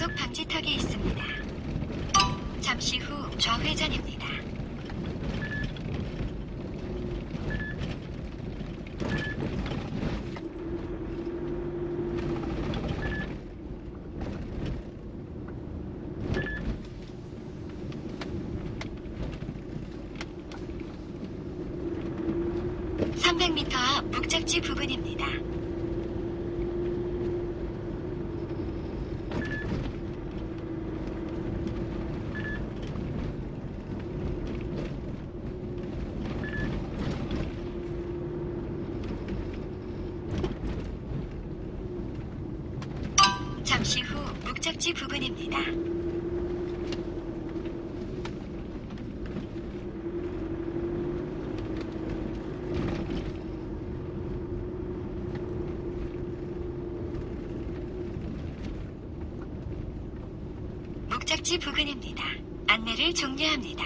과속 방지턱이 있습니다. 잠시 후 좌회전입니다. (300m) 앞 목적지 부근입니다. 잠시 후 목적지 부근입니다. 목적지 부근입니다. 안내를 종료합니다.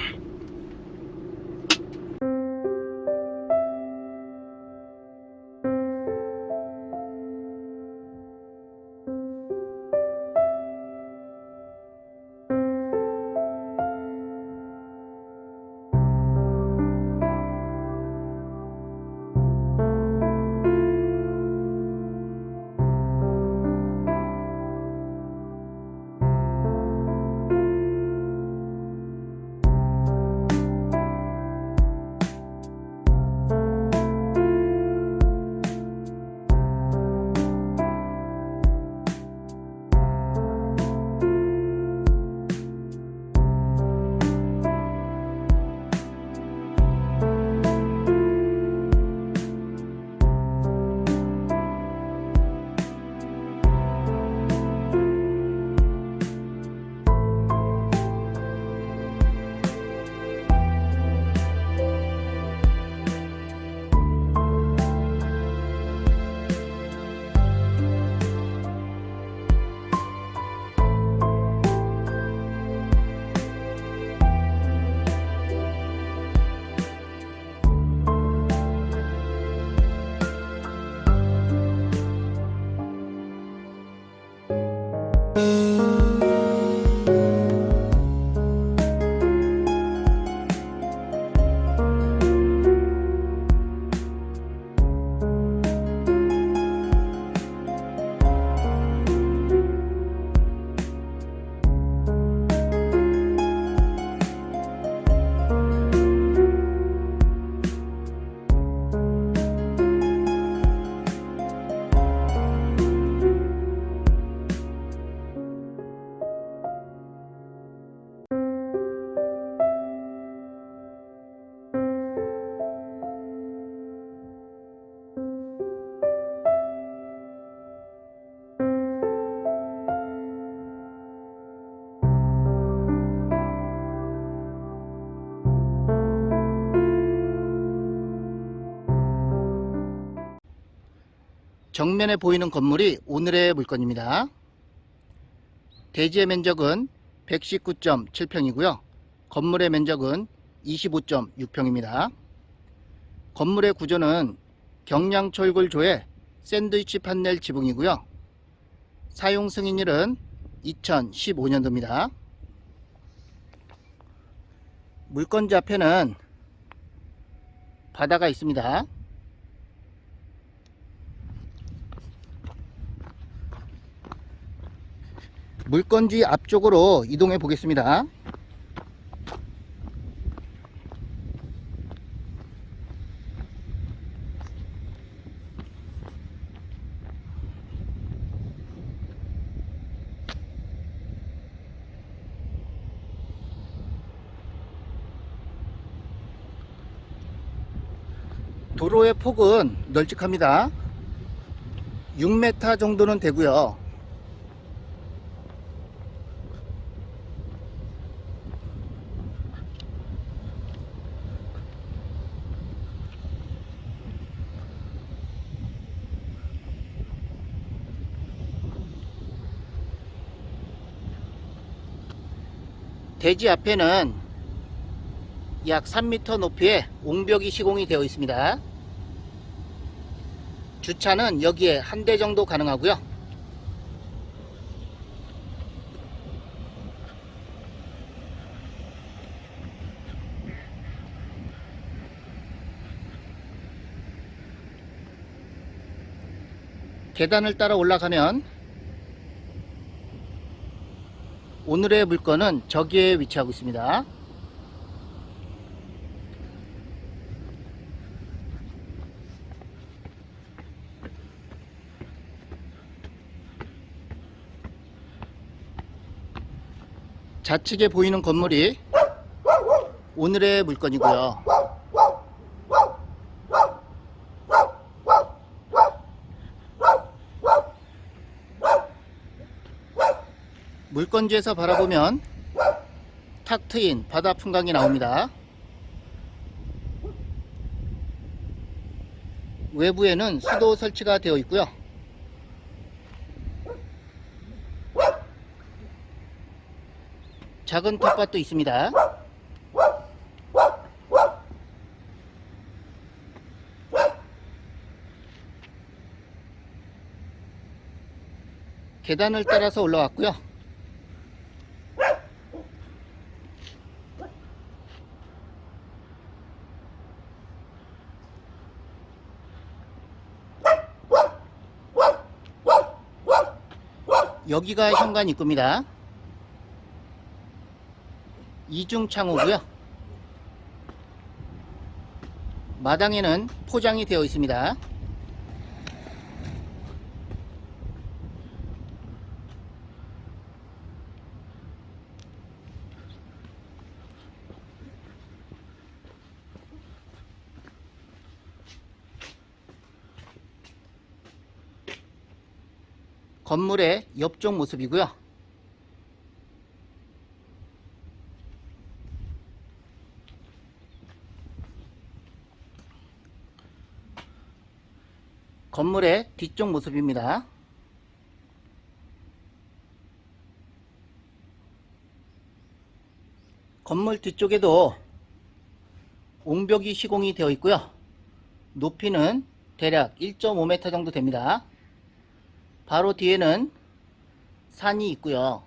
정면에 보이는 건물이 오늘의 물건입니다. 대지의 면적은 119.7평이고요. 건물의 면적은 25.6평입니다. 건물의 구조는 경량철골조의 샌드위치 판넬 지붕이고요. 사용 승인일은 2015년도입니다. 물건지 앞에는 바다가 있습니다. 물건지 앞쪽으로 이동해 보겠습니다. 도로의 폭은 널찍합니다. 6m 정도는 되고요. 대지 앞에는 약 3m 높이의 옹벽이 시공이 되어 있습니다. 주차는 여기에 한 대 정도 가능하고요. 계단을 따라 올라가면 오늘의 물건은 저기에 위치하고 있습니다. 좌측에 보이는 건물이 오늘의 물건이고요. 물건지에서 바라보면 탁 트인 바다 풍광이 나옵니다. 외부에는 수도 설치가 되어 있고요. 작은 텃밭도 있습니다. 계단을 따라서 올라왔고요. 여기가 현관 입구입니다. 이중 창호고요. 마당에는 포장이 되어 있습니다. 건물의 옆쪽 모습이고요. 건물의 뒤쪽 모습입니다. 건물 뒤쪽에도 옹벽이 시공이 되어 있고요. 높이는 대략 1.5m 정도 됩니다. 바로 뒤에는 산이 있고요.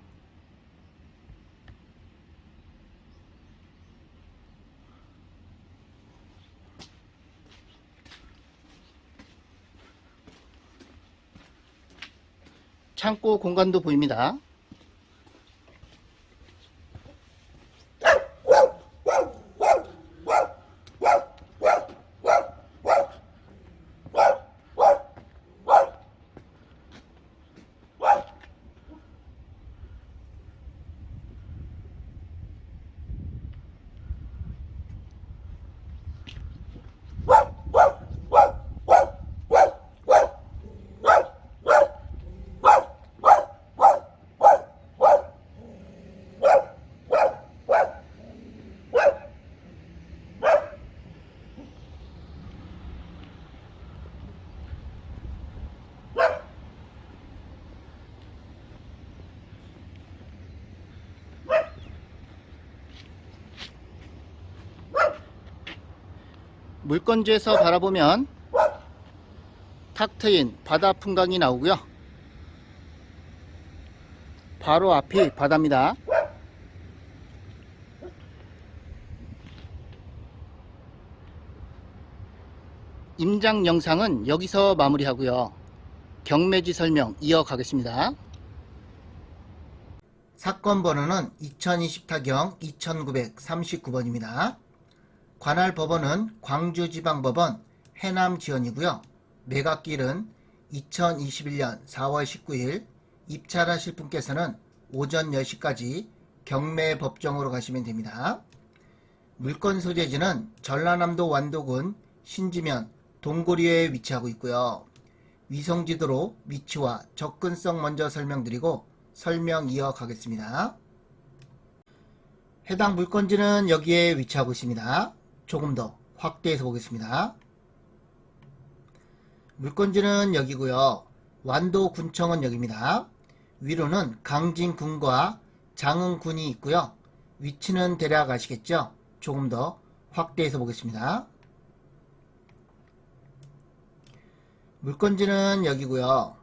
창고 공간도 보입니다. 물건지에서 바라보면 탁 트인 바다 풍광이 나오고요. 바로 앞이 바다입니다. 임장 영상은 여기서 마무리하고요. 경매지 설명 이어가겠습니다. 사건 번호는 2020타경 2939번입니다. 관할 법원은 광주지방법원 해남지원이고요. 매각길은 2021년 4월 19일 입찰하실 분께서는 오전 10시까지 경매법정으로 가시면 됩니다. 물건 소재지는 전라남도 완도군 신지면 동고리에 위치하고 있고요. 위성지도로 위치와 접근성 먼저 설명드리고 설명 이어가겠습니다. 해당 물건지는 여기에 위치하고 있습니다. 조금 더 확대해서 보겠습니다. 물건지는 여기고요. 완도군청은 여기입니다. 위로는 강진군과 장흥군이 있고요. 위치는 대략 아시겠죠? 조금 더 확대해서 보겠습니다. 물건지는 여기고요.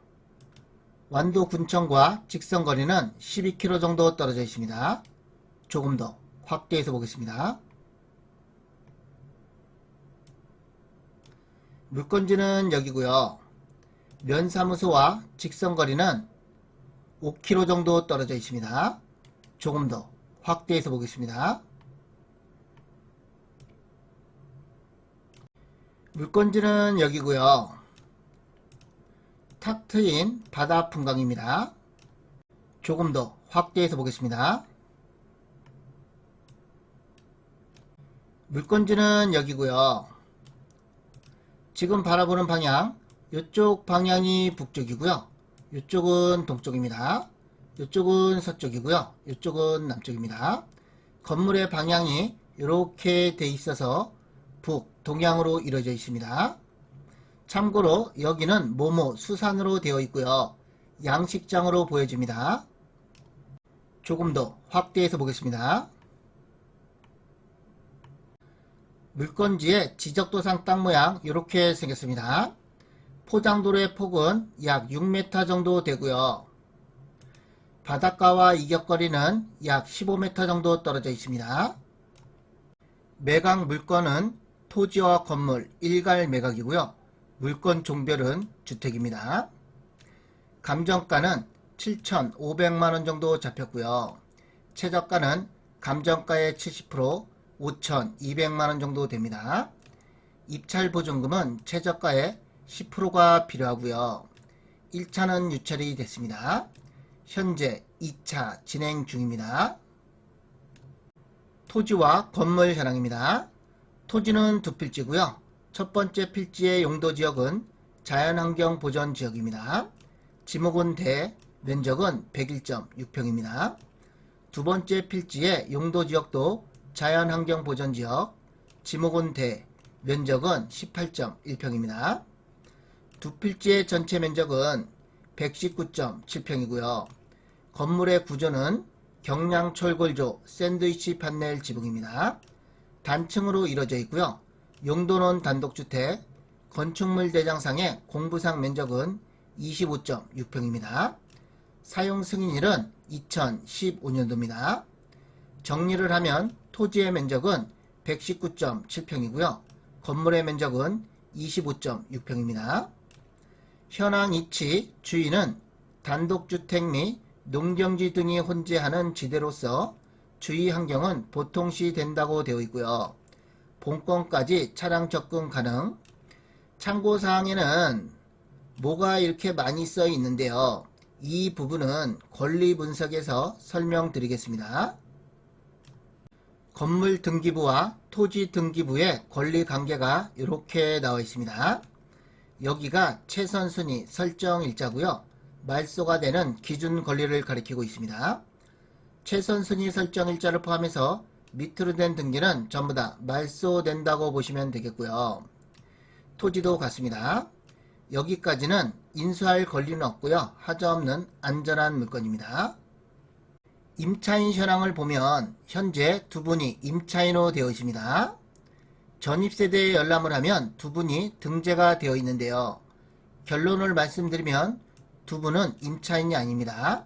완도군청과 직선거리는 12km 정도 떨어져 있습니다. 조금 더 확대해서 보겠습니다. 물건지는 여기고요. 면사무소와 직선거리는 5km 정도 떨어져 있습니다. 조금 더 확대해서 보겠습니다. 물건지는 여기고요. 탁 트인 바다 풍광입니다. 조금 더 확대해서 보겠습니다. 물건지는 여기고요. 지금 바라보는 방향, 이쪽 방향이 북쪽이고요. 이쪽은 동쪽입니다. 이쪽은 서쪽이고요. 이쪽은 남쪽입니다. 건물의 방향이 이렇게 돼 있어서 북, 동향으로 이루어져 있습니다. 참고로 여기는 모모 수산으로 되어 있고요. 양식장으로 보여집니다. 조금 더 확대해서 보겠습니다. 물건지의 지적도상 땅 모양 이렇게 생겼습니다. 포장도로의 폭은 약 6m 정도 되고요. 바닷가와 이격거리는 약 15m 정도 떨어져 있습니다. 매각 물건은 토지와 건물 일괄 매각이고요. 물건 종별은 주택입니다. 감정가는 7,500만원 정도 잡혔고요. 최저가는 감정가의 70%, 5,200만원 정도 됩니다. 입찰 보증금은 최저가의 10%가 필요하고요. 1차는 유찰이 됐습니다. 현재 2차 진행 중입니다. 토지와 건물 현황입니다. 토지는 두 필지고요. 첫 번째 필지의 용도지역은 자연환경 보전지역입니다. 지목은 대, 면적은 101.6평입니다. 두 번째 필지의 용도지역도 자연환경 보전지역, 지목은 대, 면적은 18.1평입니다. 두 필지의 전체 면적은 119.7평이고요. 건물의 구조는 경량철골조 샌드위치 판넬 지붕입니다. 단층으로 이루어져 있고요. 용도는 단독주택, 건축물 대장상의 공부상 면적은 25.6평입니다. 사용 승인일은 2015년도입니다. 정리를 하면 토지의 면적은 119.7평이고요. 건물의 면적은 25.6평입니다. 현황 위치, 주위는 단독주택 및 농경지 등이 혼재하는 지대로서 주위 환경은 보통시 된다고 되어 있고요. 본권까지 차량 접근 가능. 참고사항에는 뭐가 이렇게 많이 써 있는데요. 이 부분은 권리 분석에서 설명드리겠습니다. 건물 등기부와 토지 등기부의 권리 관계가 이렇게 나와 있습니다. 여기가 최선순위 설정 일자고요. 말소가 되는 기준 권리를 가리키고 있습니다. 최선순위 설정 일자를 포함해서 밑으로 된 등기는 전부 다 말소된다고 보시면 되겠고요. 토지도 같습니다. 여기까지는 인수할 권리는 없고요. 하자없는 안전한 물건입니다. 임차인 현황을 보면 현재 두 분이 임차인으로 되어 있습니다. 전입세대에 열람을 하면 두 분이 등재가 되어 있는데요. 결론을 말씀드리면 두 분은 임차인이 아닙니다.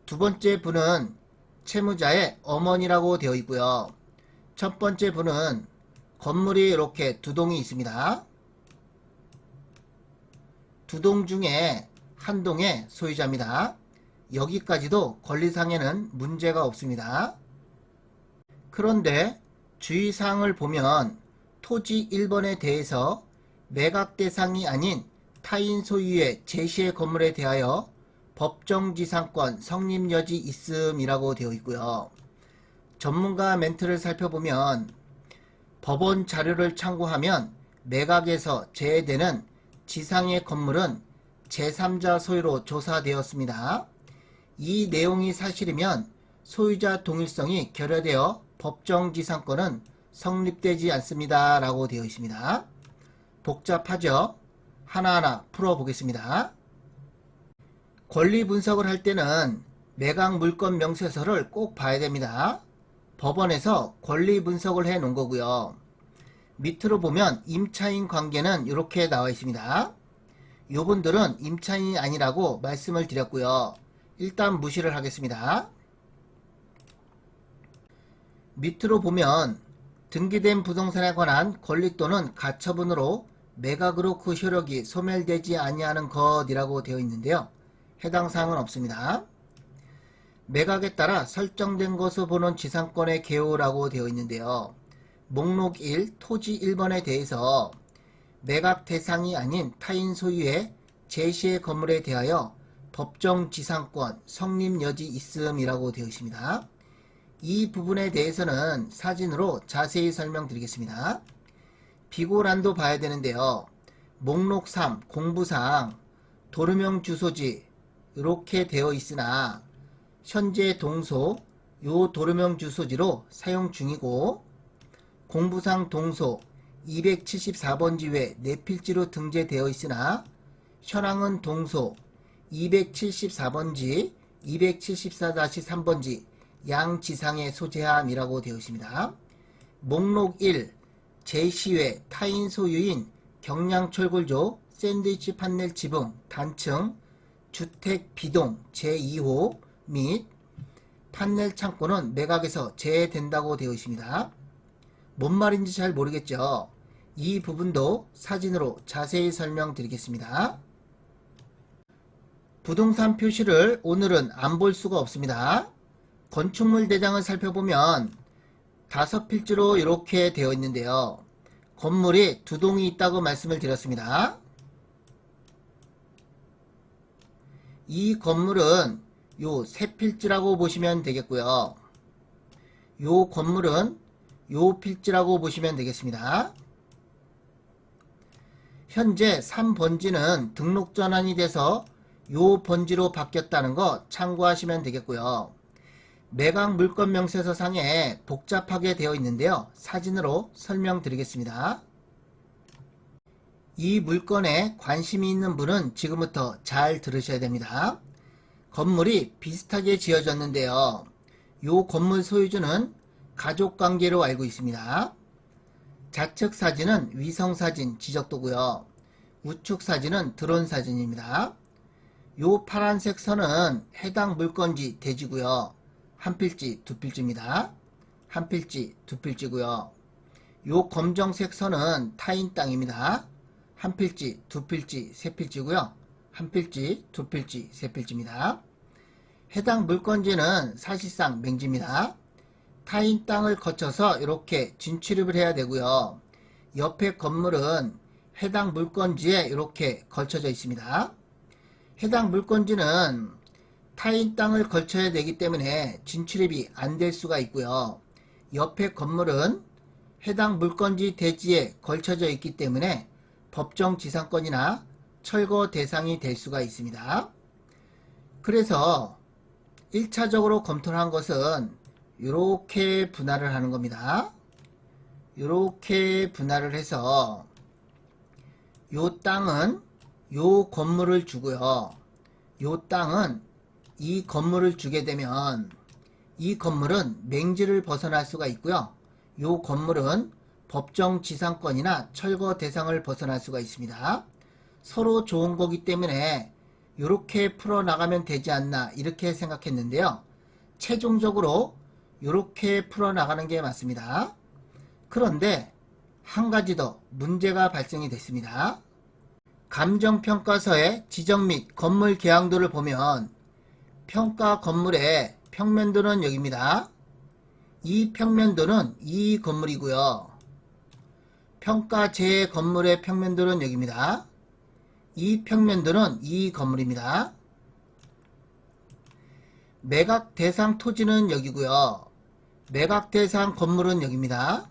두 번째 분은 채무자의 어머니라고 되어 있고요. 첫 번째 분은 건물이 이렇게 두 동이 있습니다. 두 동 중에 한 동의 소유자입니다. 여기까지도 권리상에는 문제가 없습니다. 그런데 주의사항을 보면 토지 1번에 대해서 매각 대상이 아닌 타인 소유의 제시의 건물에 대하여 법정지상권 성립 여지 있음이라고 되어 있고요. 전문가 멘트를 살펴보면 법원 자료를 참고하면 매각에서 제외되는 지상의 건물은 제3자 소유로 조사되었습니다. 이 내용이 사실이면 소유자 동일성이 결여되어 법정지상권은 성립되지 않습니다. 라고 되어 있습니다. 복잡하죠? 하나하나 풀어보겠습니다. 권리 분석을 할 때는 매각 물건 명세서를 꼭 봐야 됩니다. 법원에서 권리 분석을 해 놓은 거고요. 밑으로 보면 임차인 관계는 이렇게 나와 있습니다. 요분들은 임차인이 아니라고 말씀을 드렸고요. 일단 무시를 하겠습니다. 밑으로 보면 등기된 부동산에 관한 권리 또는 가처분으로 매각으로 그 효력이 소멸되지 아니하는 것이라고 되어 있는데요. 해당 사항은 없습니다. 매각에 따라 설정된 것을 보는 지상권의 개요라고 되어 있는데요. 목록 1 토지 1번에 대해서 매각 대상이 아닌 타인 소유의 제시의 건물에 대하여 법정 지상권 성립 여지 있음이라고 되어 있습니다. 이 부분에 대해서는 사진으로 자세히 설명드리겠습니다. 비고란도 봐야 되는데요. 목록 3 공부사항 도루명 주소지 이렇게 되어 있으나 현재 동소 요 도루명 주소지로 사용 중이고 공부상 동소 274번지 외 내필지로 등재되어 있으나 현황은 동소 274번지 274-3번지 양지상에 소재함이라고 되어 있습니다. 목록 1 제시외 타인 소유인 경량철골조 샌드위치 판넬 지붕 단층 주택 B동 제2호 및 판넬 창고는 매각에서 제외된다고 되어 있습니다. 뭔 말인지 잘 모르겠죠? 이 부분도 사진으로 자세히 설명드리겠습니다. 부동산 표시를 오늘은 안 볼 수가 없습니다. 건축물 대장을 살펴보면 5필지로 이렇게 되어 있는데요. 건물이 2동이 있다고 말씀을 드렸습니다. 이 건물은 요 3필지라고 보시면 되겠고요. 요 건물은 요 필지라고 보시면 되겠습니다. 현재 3번지는 등록 전환이 돼서 요 번지로 바뀌었다는 거 참고하시면 되겠고요. 매각 물건 명세서상에 복잡하게 되어 있는데요. 사진으로 설명드리겠습니다. 이 물건에 관심이 있는 분은 지금부터 잘 들으셔야 됩니다. 건물이 비슷하게 지어졌는데요. 요 건물 소유주는 가족관계로 알고 있습니다. 좌측 사진은 위성사진 지적도고요. 우측 사진은 드론 사진입니다. 요 파란색 선은 해당 물건지 대지고요. 한 필지, 두 필지입니다. 한 필지, 두 필지고요. 요 검정색 선은 타인 땅입니다. 한 필지, 두 필지, 세 필지고요. 한 필지, 두 필지, 세 필지입니다. 해당 물건지는 사실상 맹지입니다. 타인 땅을 거쳐서 이렇게 진출입을 해야 되고요. 옆에 건물은 해당 물건지에 이렇게 걸쳐져 있습니다. 해당 물건지는 타인 땅을 걸쳐야 되기 때문에 진출입이 안 될 수가 있고요. 옆에 건물은 해당 물건지 대지에 걸쳐져 있기 때문에 법정 지상권이나 철거 대상이 될 수가 있습니다. 그래서 1차적으로 검토를 한 것은 이렇게 분할을 하는 겁니다. 이렇게 분할을 해서 요 땅은 요 건물을 주고요. 요 땅은 이 건물을 주게 되면 이 건물은 맹지를 벗어날 수가 있고요. 요 건물은 법정 지상권이나 철거 대상을 벗어날 수가 있습니다. 서로 좋은 거기 때문에 이렇게 풀어나가면 되지 않나 이렇게 생각했는데요. 최종적으로 이렇게 풀어나가는 게 맞습니다. 그런데 한 가지 더 문제가 발생이 됐습니다. 감정평가서의 지적 및 건물 개항도를 보면 평가 건물의 평면도는 여기입니다. 이 평면도는 이 건물이고요. 평가 제 건물의 평면도는 여기입니다. 이 평면도는 이 건물입니다. 매각 대상 토지는 여기고요. 매각 대상 건물은 여기입니다.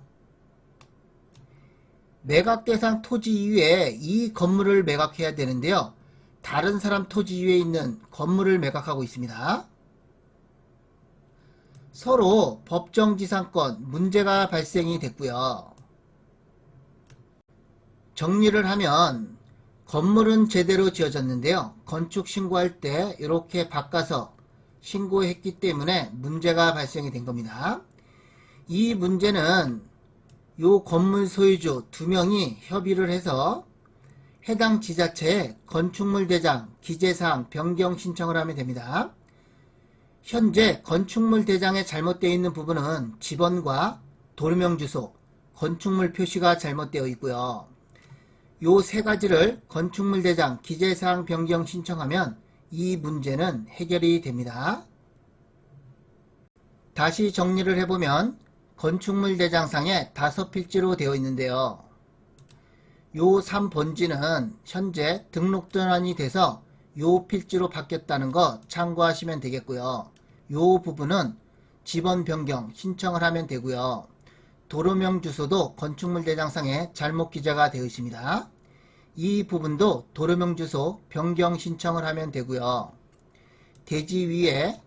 매각 대상 토지 이외에 이 건물을 매각해야 되는데요. 다른 사람 토지 위에 있는 건물을 매각하고 있습니다. 서로 법정지상권 문제가 발생이 됐고요. 정리를 하면 건물은 제대로 지어졌는데요. 건축 신고할 때 이렇게 바꿔서 신고했기 때문에 문제가 발생이 된 겁니다. 이 문제는 요 건물 소유주 2명이 협의를 해서 해당 지자체에 건축물 대장 기재사항 변경 신청을 하면 됩니다. 현재 건축물 대장에 잘못되어 있는 부분은 지번과 도루명 주소, 건축물 표시가 잘못되어 있고요. 요 세 가지를 건축물 대장 기재사항 변경 신청하면 이 문제는 해결이 됩니다. 다시 정리를 해보면 건축물 대장상에 5필지로 되어 있는데요. 요 3번지는 현재 등록 전환이 돼서 요 필지로 바뀌었다는 거 참고하시면 되겠고요. 요 부분은 지번 변경 신청을 하면 되고요. 도로명 주소도 건축물 대장상에 잘못 기재가 되어 있습니다. 이 부분도 도로명 주소 변경 신청을 하면 되고요. 대지 위에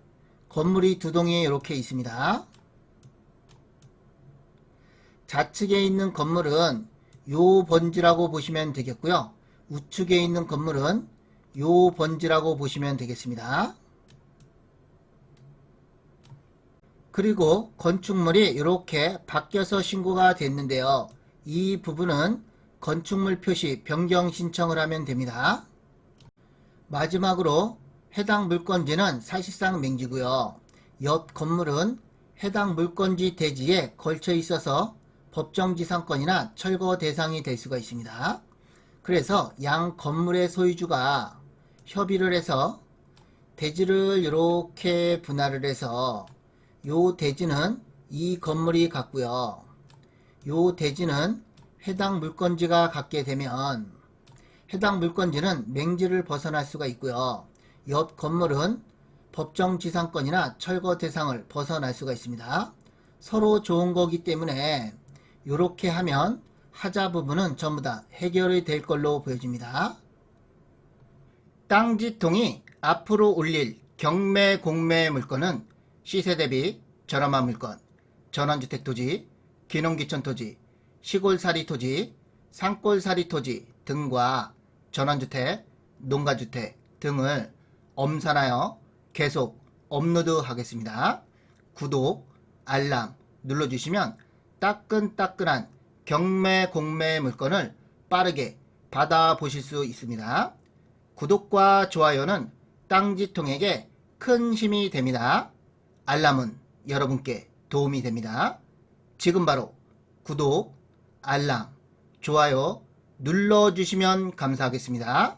건물이 2동이 이렇게 있습니다. 좌측에 있는 건물은 요 번지라고 보시면 되겠고요. 우측에 있는 건물은 요 번지라고 보시면 되겠습니다. 그리고 건축물이 이렇게 바뀌어서 신고가 됐는데요. 이 부분은 건축물 표시 변경 신청을 하면 됩니다. 마지막으로 해당 물건지는 사실상 맹지고요. 옆 건물은 해당 물건지 대지에 걸쳐 있어서 법정지상권이나 철거 대상이 될 수가 있습니다. 그래서 양 건물의 소유주가 협의를 해서 대지를 이렇게 분할을 해서 요 대지는 이 건물이 갖고요. 요 대지는 해당 물건지가 갖게 되면 해당 물건지는 맹지를 벗어날 수가 있고요. 옆 건물은 법정지상권이나 철거 대상을 벗어날 수가 있습니다. 서로 좋은 거기 때문에 이렇게 하면 하자 부분은 전부 다 해결이 될 걸로 보여집니다. 땅지통이 앞으로 올릴 경매 공매 물건은 시세 대비 저렴한 물건, 전원주택 토지, 기농기촌 토지, 시골사리 토지, 산골사리 토지 등과 전원주택, 농가주택 등을 엄선하여 계속 업로드 하겠습니다. 구독, 알람 눌러주시면 따끈따끈한 경매 공매 물건을 빠르게 받아보실 수 있습니다. 구독과 좋아요는 땅지통에게 큰 힘이 됩니다. 알람은 여러분께 도움이 됩니다. 지금 바로 구독, 알람, 좋아요 눌러주시면 감사하겠습니다.